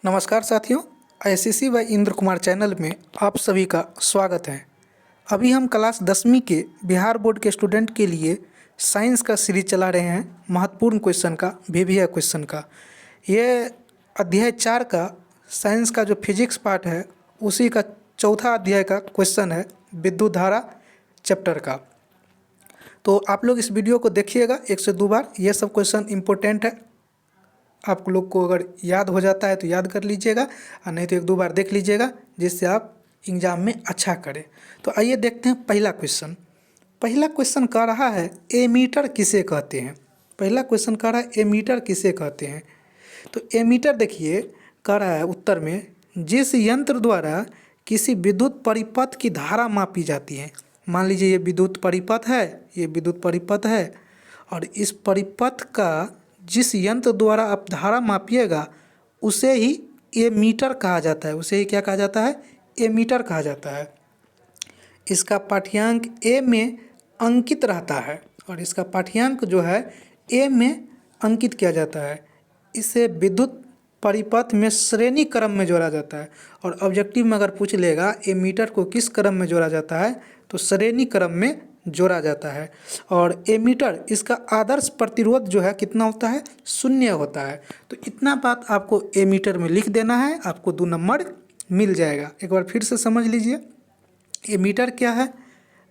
नमस्कार साथियों, आईसीसी व इंद्र कुमार चैनल में आप सभी का स्वागत है। अभी हम क्लास 10वीं के बिहार बोर्ड के स्टूडेंट के लिए साइंस का सीरीज चला रहे हैं, महत्वपूर्ण क्वेश्चन का, वीवीआई क्वेश्चन का। ये अध्याय 4 का साइंस का जो फिजिक्स पार्ट है उसी का चौथा अध्याय का क्वेश्चन है, विद्युत धारा चैप्टर का। तो आप लोग इस वीडियो को देखिएगा 1 से 2 बार। ये सब क्वेश्चन इम्पोर्टेंट है, आप लोग को अगर याद हो जाता है तो याद कर लीजिएगा और नहीं तो 1-2 बार देख लीजिएगा, जिससे आप एग्ज़ाम में अच्छा करें। तो आइए देखते हैं पहला क्वेश्चन। पहला क्वेश्चन कह रहा है एमीटर किसे कहते हैं। पहला क्वेश्चन कह रहा है एमीटर किसे कहते हैं। तो एमीटर देखिए कह रहा है उत्तर में, जिस यंत्र द्वारा किसी विद्युत परिपथ की धारा मापी जाती है। मान लीजिए ये विद्युत परिपथ है, ये विद्युत परिपथ है और इस परिपथ का जिस यंत्र द्वारा आप धारा मापिएगा उसे ही एमीटर कहा जाता है। उसे ही क्या कहा जाता है? एमीटर कहा जाता है। इसका पाठ्यांक ए में अंकित रहता है और इसका पाठ्यांक जो है ए में अंकित किया जाता है। इसे विद्युत परिपथ में श्रेणी क्रम में जोड़ा जाता है। और ऑब्जेक्टिव में अगर पूछ लेगा एमीटर को किस क्रम में जोड़ा जाता है, तो श्रेणी क्रम में जोड़ा जाता है। और एमीटर, इसका आदर्श प्रतिरोध जो है कितना होता है? 0 होता है। तो इतना बात आपको एमीटर में लिख देना है, आपको 2 नंबर मिल जाएगा। एक बार फिर से समझ लीजिए, एमीटर क्या है?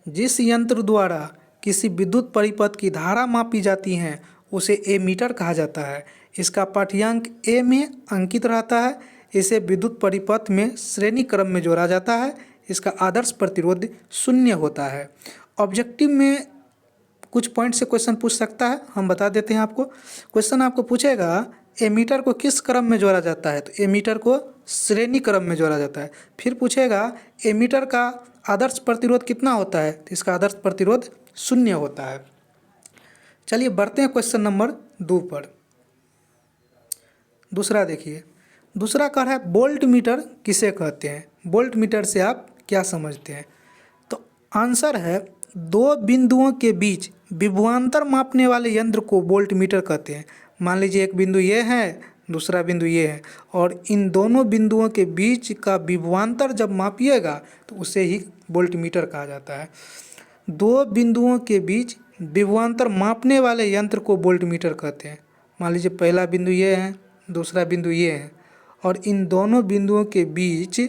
जिस यंत्र द्वारा किसी विद्युत परिपथ की धारा मापी जाती है उसे एमीटर कहा जाता है। इसका पाठ्यांक ए में अंकित रहता है। इसे विद्युत परिपथ में श्रेणी क्रम में जोड़ा जाता है। इसका आदर्श प्रतिरोध 0 होता है। ऑब्जेक्टिव में कुछ पॉइंट से क्वेश्चन पूछ सकता है, हम बता देते हैं आपको। क्वेश्चन आपको पूछेगा एमीटर को किस क्रम में जोड़ा जाता है, तो एमीटर को श्रेणी क्रम में जोड़ा जाता है। फिर पूछेगा एमीटर का आदर्श प्रतिरोध कितना होता है, तो इसका आदर्श प्रतिरोध 0 होता है। चलिए बढ़ते हैं क्वेश्चन नंबर 2 पर। दूसरा देखिए, दूसरा कह रहा है वोल्ट मीटर किसे कहते हैं। वोल्ट मीटर से आप क्या समझते हैं? तो आंसर है 2 बिंदुओं के बीच विभवांतर मापने वाले यंत्र को वोल्ट मीटर कहते हैं। मान लीजिए एक बिंदु ये है, दूसरा बिंदु ये है और इन दोनों बिंदुओं के बीच का विभवांतर जब मापिएगा तो उसे ही वोल्ट मीटर कहा जाता है। 2 बिंदुओं के बीच विभवांतर मापने वाले यंत्र को वोल्ट मीटर कहते हैं। मान लीजिए पहला बिंदु ये है, दूसरा बिंदु ये है और इन दोनों बिंदुओं के बीच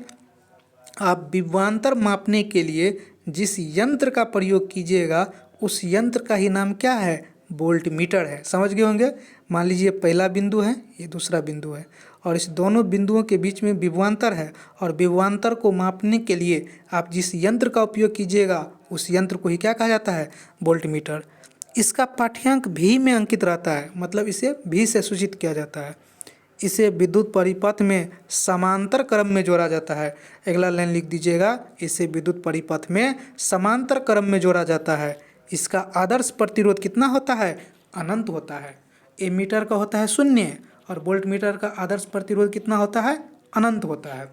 आप विभवांतर मापने के लिए जिस यंत्र का प्रयोग कीजिएगा उस यंत्र का ही नाम क्या है? वोल्ट मीटर है। समझ गए होंगे। मान लीजिए पहला बिंदु है, ये दूसरा बिंदु है और इस दोनों बिंदुओं के बीच में विभवांतर है और विभवांतर को मापने के लिए आप जिस यंत्र का उपयोग कीजिएगा उस यंत्र को ही क्या कहा जाता है? Volt meter. इसका पाठ्यांक भी में अंकित रहता है, मतलब इसे भी से सूचित किया जाता है। इसे विद्युत परिपथ में समांतर क्रम में जोड़ा जाता है। अगला लाइन लिख दीजिएगा, इसे विद्युत परिपथ में समांतर क्रम में जोड़ा जाता है। इसका आदर्श प्रतिरोध कितना होता है? अनंत होता है। एमीटर का होता है 0 और वोल्ट मीटर का आदर्श प्रतिरोध कितना होता है? अनंत होता है।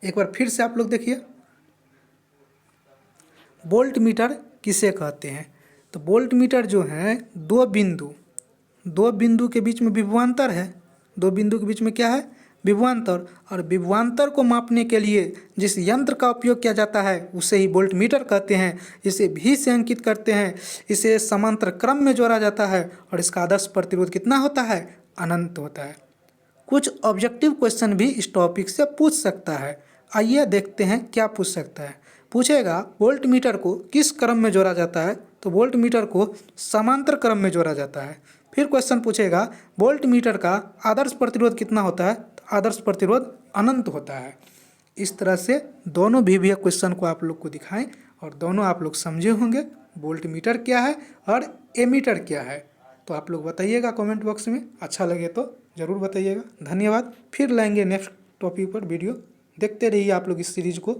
एक बार फिर से आप लोग देखिए, वोल्ट मीटर किसे कहते हैं। तो वोल्ट मीटर जो है 2 बिंदु के बीच में विभवांतर है। 2 बिंदु के बीच में क्या है? विभवांतर। और विभवांतर को मापने के लिए जिस यंत्र का उपयोग किया जाता है उसे ही वोल्ट मीटर कहते हैं। इसे भी से अंकित करते हैं। इसे समांतर क्रम में जोड़ा जाता है और इसका आदर्श प्रतिरोध कितना होता है? अनंत होता है। कुछ ऑब्जेक्टिव क्वेश्चन भी इस टॉपिक से पूछ सकता है। आइए देखते हैं क्या पूछ सकता है। पूछेगा वोल्ट मीटर को किस क्रम में जोड़ा जाता है, तो वोल्ट मीटर को समांतर क्रम में जोड़ा जाता है। फिर क्वेश्चन पूछेगा वोल्ट मीटर का आदर्श प्रतिरोध कितना होता है, तो आदर्श प्रतिरोध अनंत होता है। इस तरह से दोनों भी क्वेश्चन को आप लोग को दिखाएं और दोनों आप लोग समझे होंगे वोल्ट मीटर क्या है और एमीटर क्या है। तो आप लोग बताइएगा कमेंट बॉक्स में, अच्छा लगे तो ज़रूर बताइएगा। धन्यवाद। फिर लाएंगे नेक्स्ट टॉपिक पर वीडियो। देखते रहिए आप लोग इस सीरीज़ को।